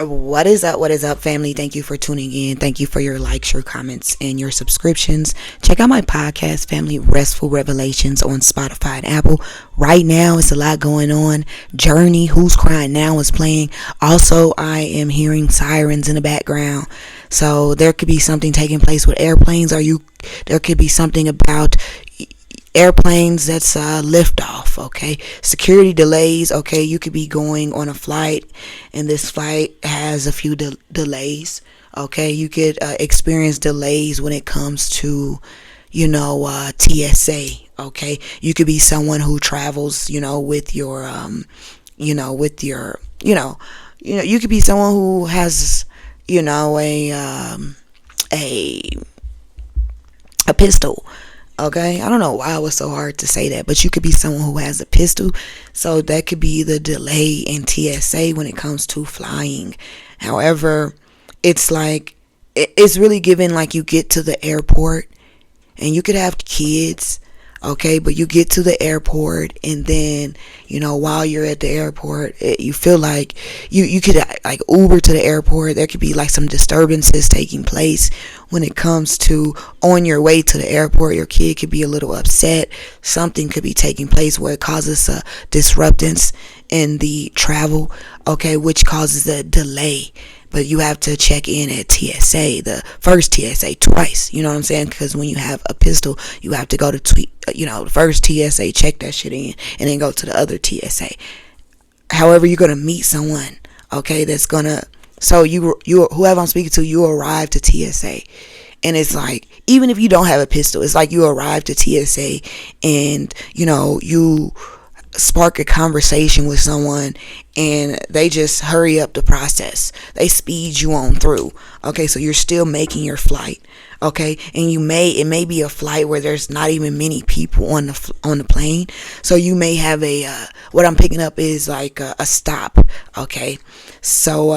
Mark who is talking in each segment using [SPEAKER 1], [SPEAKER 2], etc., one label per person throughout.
[SPEAKER 1] What is up? What is up, family? Thank you for tuning in. Thank you for your likes, your comments, and your subscriptions. Check out my podcast, family, Restful Revelations, on Spotify and Apple. Right now, it's a lot going on. Journey, Who's Crying Now is playing. Also, I am hearing sirens in the background. So there could be something taking place with airplanes, or there could be something about airplanes that's liftoff. Okay, security delays. Okay, you could be going on a flight and this flight has a few delays. Okay, you could experience delays when it comes to TSA. Okay, you could be someone who travels with your you could be someone who has a pistol. Okay, I don't know why it was so hard to say that, but you could be someone who has a pistol. So that could be the delay in TSA when it comes to flying. However, it's like, it's really given like you get to the airport and you could have kids. Okay, but you get to the airport and then, while you're at the airport, you feel like you could like Uber to the airport. There could be like some disturbances taking place when it comes to on your way to the airport. Your kid could be a little upset. Something could be taking place where it causes a disruptance in the travel, okay, which causes a delay. But you have to check in at TSA, the first TSA, twice. You know what I'm saying? Because when you have a pistol, you have to go to the first TSA, check that shit in, and then go to the other TSA. However, you're gonna meet someone, okay, that's gonna. So you whoever I'm speaking to, you arrive to TSA, and it's like, even if you don't have a pistol, it's like you arrive to TSA, and you spark a conversation with someone and they just hurry up the process. They speed you on through. Okay, so you're still making your flight. Okay, and it may be a flight where there's not even many people on the plane. So you may have what I'm picking up is like a stop. Okay, so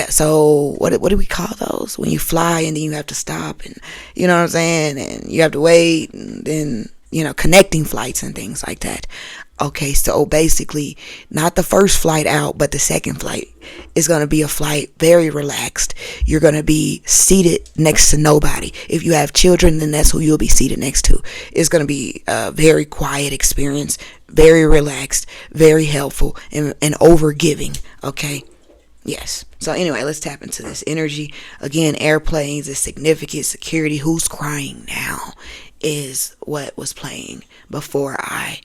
[SPEAKER 1] so what do we call those when you fly and then you have to stop, and you know what I'm saying, and you have to wait, and then connecting flights and things like that. Okay, so basically, not the first flight out, but the second flight is going to be a flight very relaxed. You're going to be seated next to nobody. If you have children, then that's who you'll be seated next to. It's going to be a very quiet experience, very relaxed, very helpful, and overgiving. Okay, yes. So anyway, let's tap into this energy. Again, airplanes is significant. Security, Who's Crying Now is what was playing before I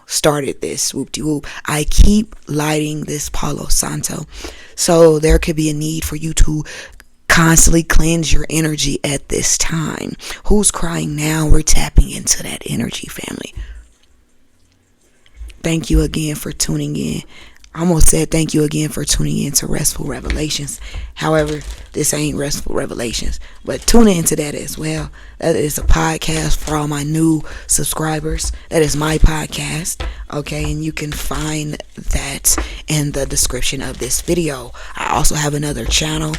[SPEAKER 1] started this whoop-de-whoop. I keep lighting this Palo Santo. So there could be a need for you to constantly cleanse your energy at this time. Who's crying now? We're tapping into that energy, family. Thank you again for tuning in. I almost said thank you again for tuning in to Restful Revelations. However, this ain't Restful Revelations, but tune into that as well. That is a podcast for all my new subscribers. That is my podcast, okay, and you can find that in the description of this video. I also have another channel.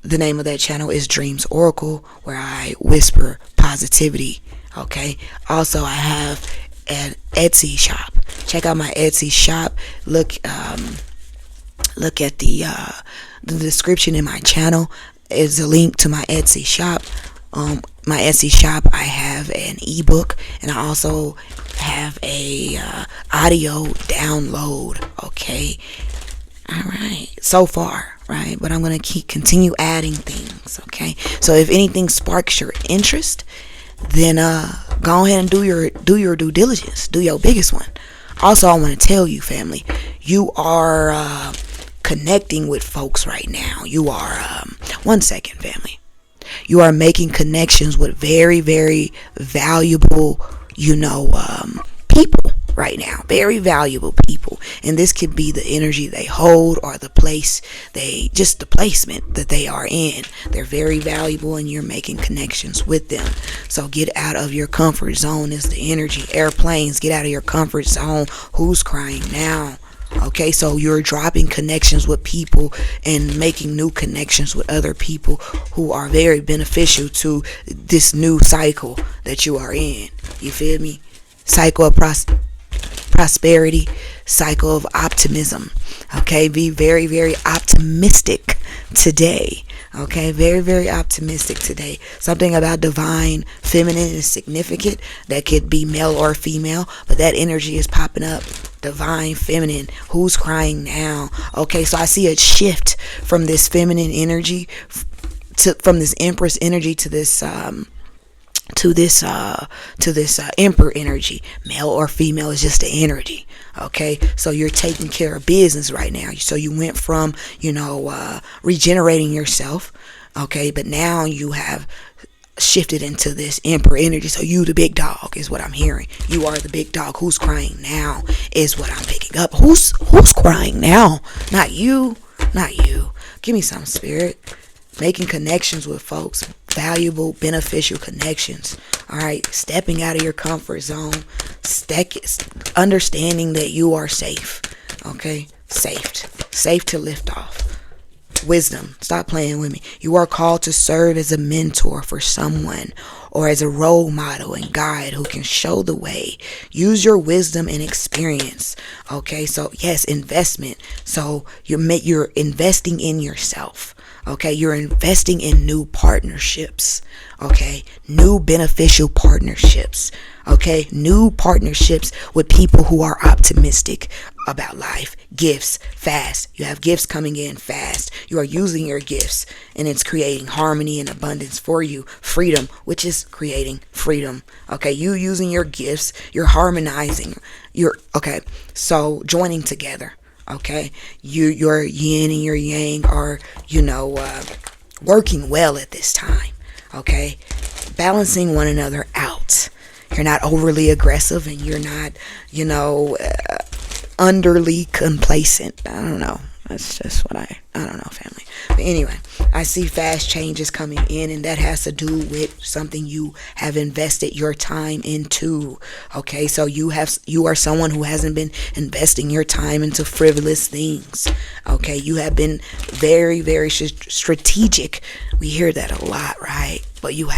[SPEAKER 1] The name of that channel is Dreams Oracle, where I whisper positivity, okay. Also, I have an Etsy shop. Check out my Etsy shop. Look at the description in my channel is a link to my Etsy shop. My Etsy shop, I have an ebook, and I also have a audio download. Okay, all right, so far, right? But I'm gonna continue adding things. Okay, so if anything sparks your interest, then go ahead and do your due diligence. Do your biggest one. Also, I want to tell you, family, you are connecting with folks right now. You are, one second, family. You are making connections with very, very valuable, people right now. Very valuable people. And this could be the energy they hold, or the place just the placement that they are in. They're very valuable and you're making connections with them. So get out of your comfort zone is the energy. Airplanes, get out of your comfort zone. Who's crying now? Okay, so you're dropping connections with people and making new connections with other people who are very beneficial to this new cycle that you are in. You feel me? Cycle of prosperity, cycle of optimism. Okay, be very, very optimistic today. Okay, very, very optimistic today. Something about divine feminine is significant. That could be male or female, but that energy is popping up. Divine feminine. Who's crying now? Okay, so I see a shift from this feminine energy, from this Empress energy to this Emperor energy. Male or female is just the energy. Okay, so you're taking care of business right now. So you went from regenerating yourself, okay, but now you have shifted into this Emperor energy. So you the big dog is what I'm hearing. You are the big dog. Who's crying now is what I'm picking up. Who's crying now? Not you. Give me some, spirit. Making connections with folks, valuable, beneficial connections. All right, stepping out of your comfort zone, understanding that you are safe. Okay, safe to lift off. Wisdom, stop playing with me. You are called to serve as a mentor for someone, or as a role model and guide who can show the way. Use your wisdom and experience. Okay, so yes, investment. So you're investing in yourself. Okay, you're investing in new partnerships. Okay, new beneficial partnerships. Okay, new partnerships with people who are optimistic about life. Gifts, fast. You have gifts coming in fast. You are using your gifts, and it's creating harmony and abundance for you. Freedom, which is creating freedom. Okay, you using your gifts, you're harmonizing. So joining together. Okay, your yin and your yang are, working well at this time. Okay, balancing one another out. You're not overly aggressive, and you're not, underly complacent. I don't know. That's just what I don't know, family. But anyway, I see fast changes coming in, and that has to do with something you have invested your time into. Okay, so you are someone who hasn't been investing your time into frivolous things. Okay, you have been very, very strategic. We hear that a lot, right? But you've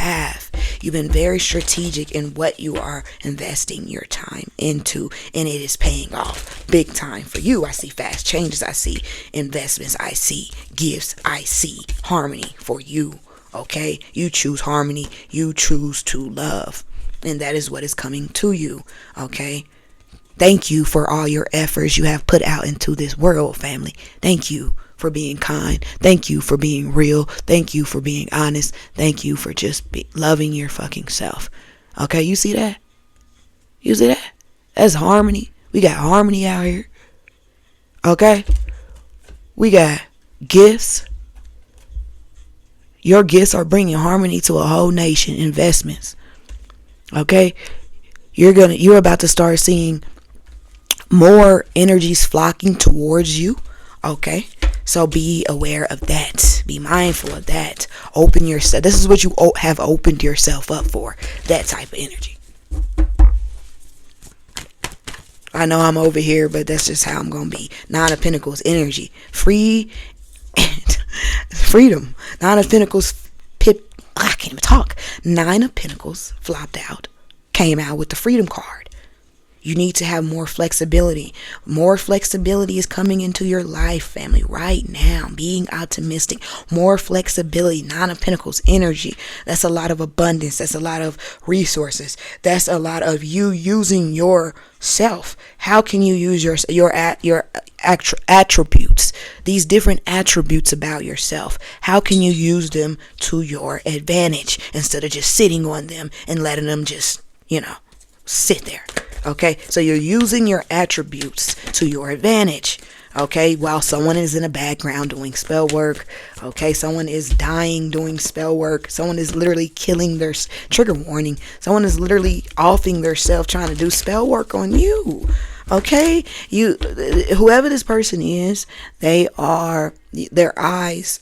[SPEAKER 1] been very strategic in what you are investing your time into, and it is paying off big time for you. I see fast changes. I see investments. I see gifts. I see harmony for you. Okay, you choose harmony. You choose to love, and that is what is coming to you. Okay, thank you for all your efforts you have put out into this world, family. Thank you for being kind. Thank you for being real. Thank you for being honest. Thank you for just loving your fucking self. Okay, you see that? You see that? That's harmony. We got harmony out here. Okay? We got gifts. Your gifts are bringing harmony to a whole nation. Investments. Okay? You're about to start seeing more energies flocking towards you. Okay? So be aware of that. Be mindful of that. Open yourself. This is what you have opened yourself up for. That type of energy. I know I'm over here, but that's just how I'm going to be. Nine of Pentacles energy. Free and freedom. Nine of Pentacles. I can't even talk. Nine of Pentacles flopped out. Came out with the freedom card. You need to have more flexibility. More flexibility is coming into your life, family, right now. Being optimistic. More flexibility. Nine of Pentacles energy. That's a lot of abundance. That's a lot of resources. That's a lot of you using yourself. How can you use your attributes? These different attributes about yourself. How can you use them to your advantage instead of just sitting on them and letting them just, sit there? Okay, so you're using your attributes to your advantage. Okay, while someone is in the background doing spell work. Okay, someone is dying doing spell work. Someone is literally killing their trigger warning. Someone is literally offing themselves trying to do spell work on you. Okay, whoever this person is, their eyes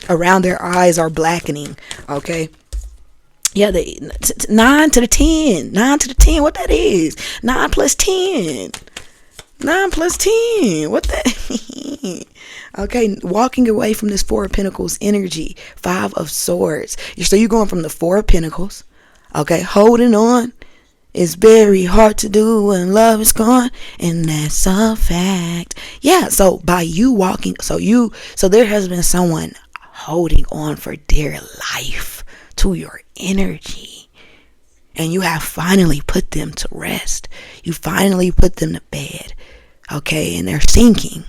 [SPEAKER 1] around their eyes are blackening. Okay. Yeah, 9 to the 10. 9 to the 10. What that is? 9 plus 10. 9 plus 10. What that? Okay, walking away from this Four of Pentacles energy. 5 of Swords. So you're going from the Four of Pentacles. Okay, holding on. It's very hard to do when love is gone, and that's a fact. Yeah, so by you walking, so there has been someone holding on for dear life to your energy, and you have finally put them to rest. You finally put them to bed, okay, and they're sinking.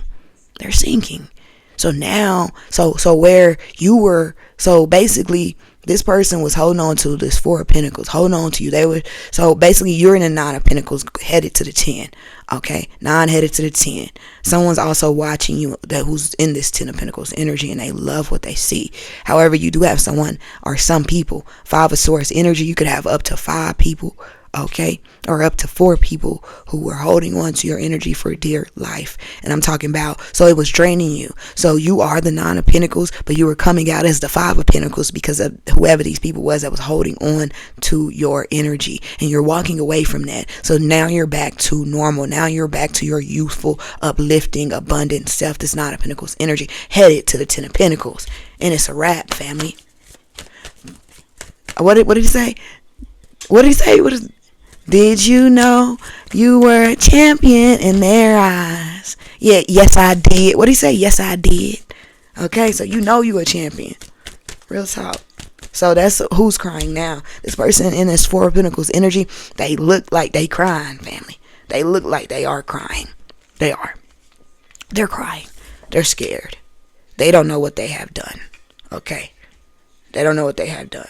[SPEAKER 1] So now, so where you were, so basically this person was holding on to this Four of Pentacles, holding on to you. They were, so basically you're in the Nine of Pentacles headed to the 10. Okay, 9 headed to the 10. Someone's also watching you that who's in this 10 of Pentacles energy, and they love what they see. However, you do have someone or some people, 5 of Swords energy. You could have up to 5 people, okay, or up to 4 people who were holding on to your energy for dear life. And I'm talking about, so it was draining you. So you are the 9 of Pentacles, but you were coming out as the 5 of Pentacles because of whoever these people was that was holding on to your energy, and you're walking away from that. So now you're back to normal. Now you're back to your youthful, uplifting, abundant self. This 9 of Pentacles energy headed to the 10 of Pentacles, and it's a wrap, family. What did he say? What did he say? What is? Did you know you were a champion in their eyes? Yeah, yes I did. What did he say? Yes I did. Okay, so you know you a champion. Real talk. So that's who's crying now. This person in this Four of Pentacles energy, they look like they crying, family. They look like they are crying. They are. They're crying. They're scared. They don't know what they have done. Okay. They don't know what they have done.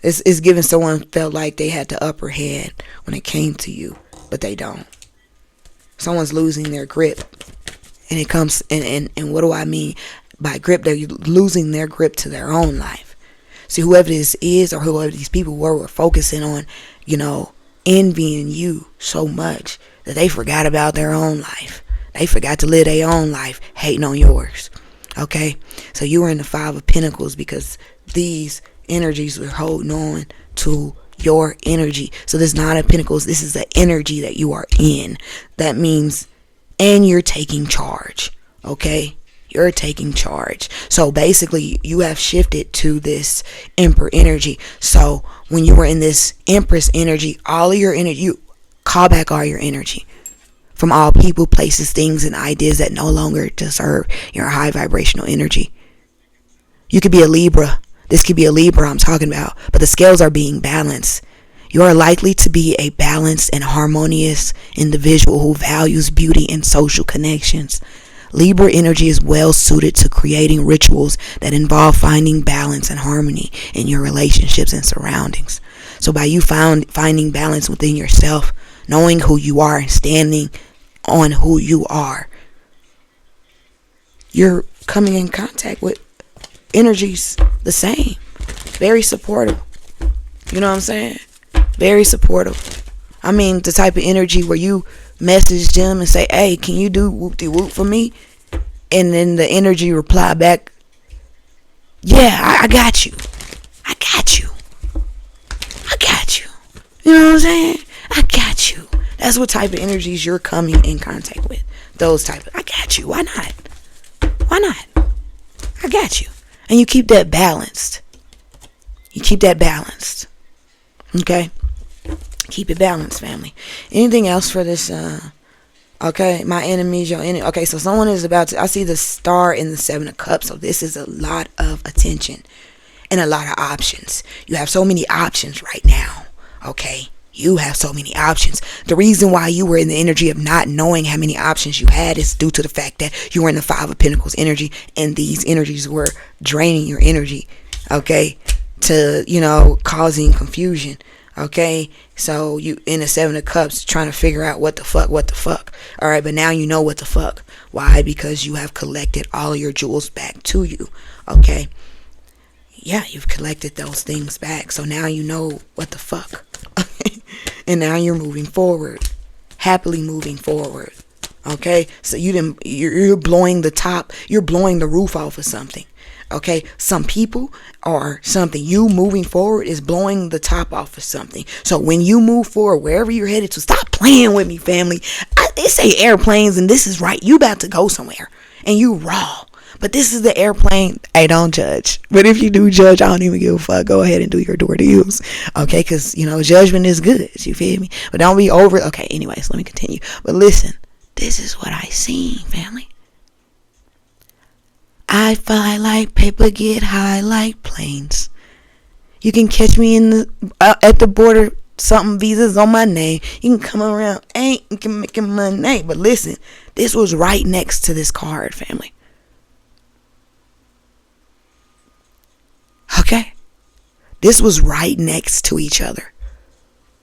[SPEAKER 1] It's giving someone felt like they had the upper hand when it came to you, but they don't. Someone's losing their grip, and it comes, and what do I mean by grip? They're losing their grip to their own life. See, whoever this is or whoever these people were focusing on, envying you so much that they forgot about their own life. They forgot to live their own life, hating on yours. Okay, so you were in the 5 of Pentacles because these energies were holding on to your energy. So this 9 of Pentacles, this is the energy that you are in. That means, and you're taking charge. Okay, you're taking charge. So basically you have shifted to this Emperor energy. So when you were in this Empress energy, all of your energy, you call back all your energy from all people, places, things, and ideas that no longer deserve your high vibrational energy. You could be a Libra. This could be a Libra I'm talking about, but the scales are being balanced. You are likely to be a balanced and harmonious individual who values beauty and social connections. Libra energy is well suited to creating rituals that involve finding balance and harmony in your relationships and surroundings. So by you finding balance within yourself, knowing who you are and standing on who you are, you're coming in contact with energies the same. Very supportive. You know what I'm saying? Very supportive. I mean, the type of energy where you message them and say, hey, can you do whoop-de-whoop for me? And then the energy reply back, yeah, I got you. I got you. I got you. You know what I'm saying? I got you. That's what type of energies you're coming in contact with. Those type of, I got you. Why not? Why not? I got you. And you keep that balanced. You keep that balanced. Okay? Keep it balanced, family. Anything else for this? Okay, my enemies, your enemy. Okay, so someone is about to, I see the Star in the 7 of Cups. So this is a lot of attention and a lot of options. You have so many options right now. Okay? You have so many options. The reason why you were in the energy of not knowing how many options you had is due to the fact that you were in the 5 of Pentacles energy, and these energies were draining your energy, okay, to, causing confusion, okay? So you in the 7 of Cups trying to figure out what the fuck. All right, but now you know what the fuck. Why? Because you have collected all of your jewels back to you, okay? Yeah, you've collected those things back. So now you know what the fuck. And now you're moving forward, happily moving forward. Okay, so you're blowing the top, you're blowing the roof off of something. Okay, some people or something, you moving forward is blowing the top off of something. So when you move forward, wherever you're headed to, stop playing with me, family. They say airplanes, and this is right. You about to go somewhere, and you raw. But this is the airplane. Hey, don't judge. But if you do judge, I don't even give a fuck. Go ahead and do your door deals. Okay, because, judgment is good. You feel me? But don't be over. Okay, anyways, let me continue. But listen, this is what I seen, family. I fly like paper, get high like planes. You can catch me at the border, something visas on my name. You can come around, ain't you can make money. But listen, this was right next to this card, family. Okay, this was right next to each other.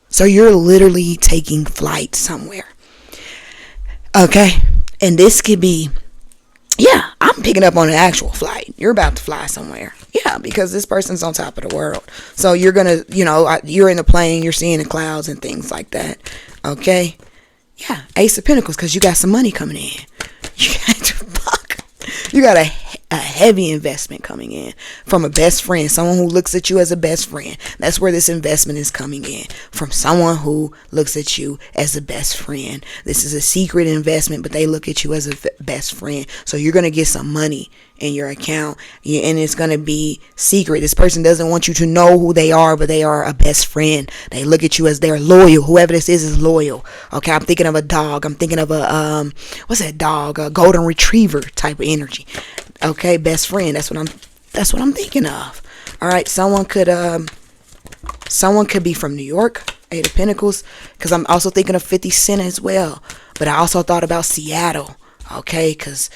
[SPEAKER 1] So you're literally taking flight somewhere. Okay, and this could be, yeah, I'm picking up on an actual flight. You're about to fly somewhere. Yeah, because this person's on top of the world. So you're going to, you're in the plane, you're seeing the clouds and things like that. Okay? Yeah, Ace of Pentacles, because you got some money coming in. You got a heavy investment coming in from a best friend, someone who looks at you as a best friend. That's where this investment is coming in, from someone who looks at you as a best friend. This is a secret investment, but they look at you as a best friend. So you're going to get some money in your account, and it's going to be secret. This person doesn't want you to know who they are, but they are a best friend. They look at you as they're loyal. Whoever this is loyal. Okay, I'm thinking of a dog. I'm thinking of a what's that dog? A golden retriever type of energy. Okay, best friend. That's what I'm thinking of. All right, someone could be from New York, Eight of Pentacles, because I'm also thinking of 50 Cent as well. But I also thought about Seattle. Okay, because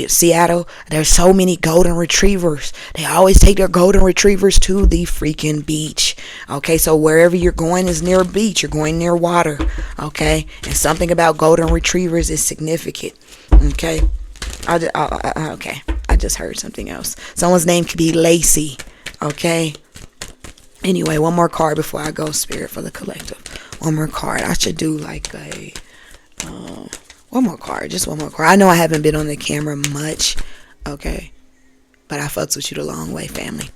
[SPEAKER 1] Seattle, there's so many golden retrievers. They always take their golden retrievers to the freaking beach. Okay, so wherever you're going is near a beach. You're going near water. Okay, and something about golden retrievers is significant. Okay, I just heard something else. Someone's name could be Lacey. Okay. Anyway, one more card before I go, Spirit, for the collective. One more card. I should do like a one more card, just one more card. I know I haven't been on the camera much, okay, but I fucks with you the long way, family.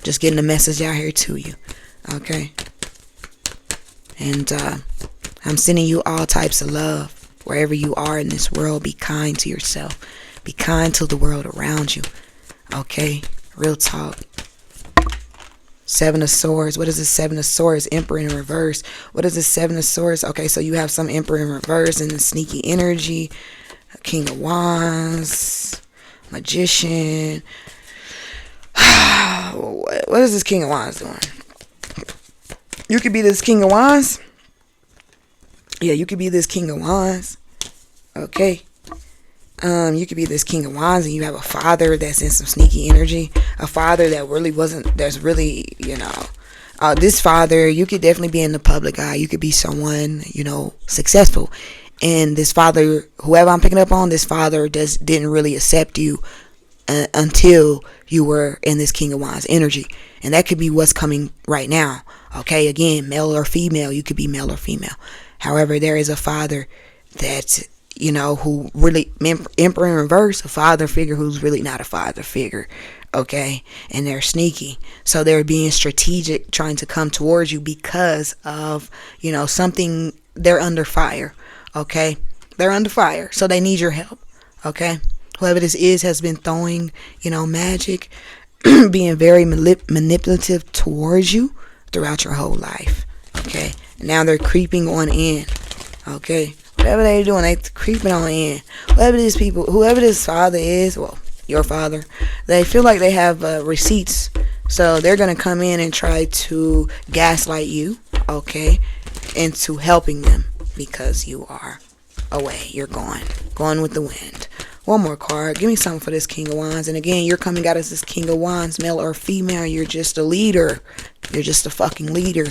[SPEAKER 1] Just getting the message out here to you, okay? And I'm sending you all types of love wherever you are in this world. Be kind to yourself. Be kind to the world around you, okay? Real talk. Seven of Swords. What is this Seven of Swords? Emperor in reverse. What is this Seven of Swords? Okay, so you have some Emperor in reverse and the sneaky energy. King of Wands. Magician. What is this King of Wands doing? You could be this King of Wands. Yeah, you could be this King of Wands. Okay. You could be this King of Wands and you have a father that's in some sneaky energy. A father that really wasn't, that's really, this father, you could definitely be in the public eye. You could be someone, successful. And this father, whoever I'm picking up on, this father didn't really accept you until you were in this King of Wands energy. And that could be what's coming right now. Okay, again, male or female. You could be male or female. However, there is a father that's, who really, Emperor in reverse, a father figure who's really not a father figure, okay? And they're sneaky. So they're being strategic, trying to come towards you because of, something, they're under fire, okay? They're under fire, so they need your help, okay? Whoever this is has been throwing, magic, being very manipulative towards you throughout your whole life, okay? And now they're creeping on in, okay? Whatever they're doing, they creeping on in. Whoever this father is, well, your father, they feel like they have receipts. So they're going to come in and try to gaslight you, okay, into helping them because you are away. You're going with the wind. One more card. Give me something for this King of Wands. And again, you're coming out as this King of Wands, male or female. You're just a leader. You're just a fucking leader.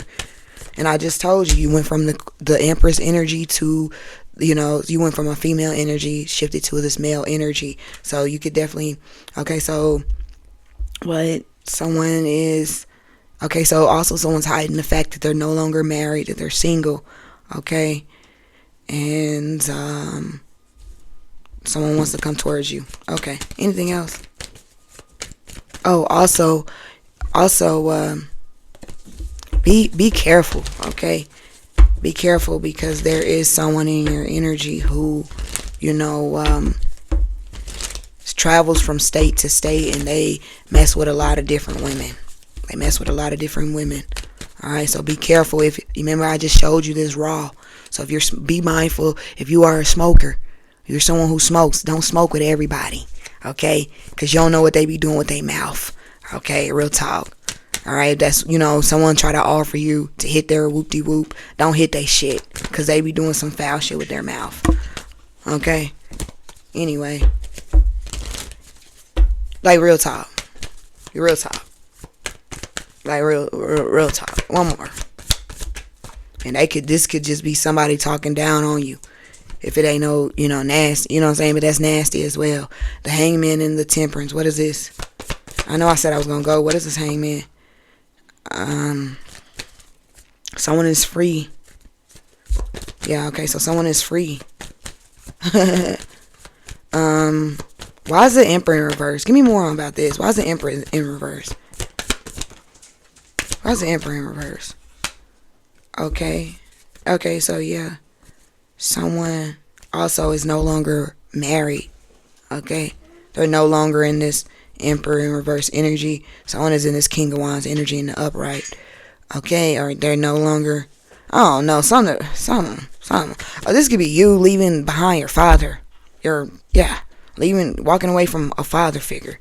[SPEAKER 1] And I just told you, you went from the Empress energy to, you went from a female energy, shifted to this male energy. So you could definitely, okay, so what someone is, okay, so also someone's hiding the fact that they're no longer married, that they're single, okay, and someone wants to come towards you. Okay, anything else? Oh, also, be careful, okay? Be careful because there is someone in your energy who, is travels from state to state, and they mess with a lot of different women. They mess with a lot of different women. Alright, so be careful. If remember, I just showed you this raw. So if you're, be mindful. If you are a smoker, you're someone who smokes, don't smoke with everybody. Okay, because you don't know what they be doing with their mouth. Okay, real talk. Alright, that's, someone try to offer you to hit their whoop-de-whoop. Don't hit they shit, because they be doing some foul shit with their mouth. Okay, anyway, like real talk. Real talk. Like real talk. One more. And this could just be somebody talking down on you. If it ain't no, nasty, you know what I'm saying? But that's nasty as well. The Hangman and the Temperance. What is this? I know I said I was gonna go. What is this Hangman? Someone is free. Yeah, okay, so someone is free. Why is the Emperor in reverse? Give me more about this. Why is the Emperor in reverse? Why is the Emperor in reverse? Okay, so yeah, someone also is no longer married. Okay, they're no longer in this Emperor in reverse energy. Someone is in this King of Wands energy in the upright. Okay, or they're no longer. Oh no, something. Oh, this could be you leaving behind your father. Walking away from a father figure.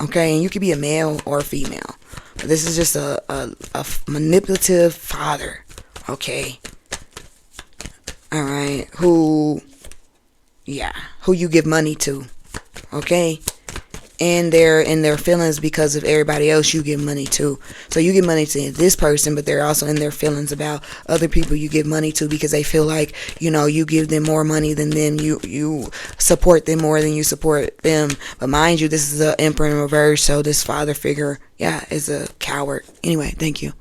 [SPEAKER 1] Okay, and you could be a male or a female. But this is just a manipulative father. Okay. Alright, who you give money to. Okay. And they're in their feelings because of everybody else you give money to. So you give money to this person, but they're also in their feelings about other people you give money to, because they feel like, you give them more money than them. You support them more than you support them. But mind you, this is the Emperor in reverse, so this father figure, is a coward. Anyway, thank you.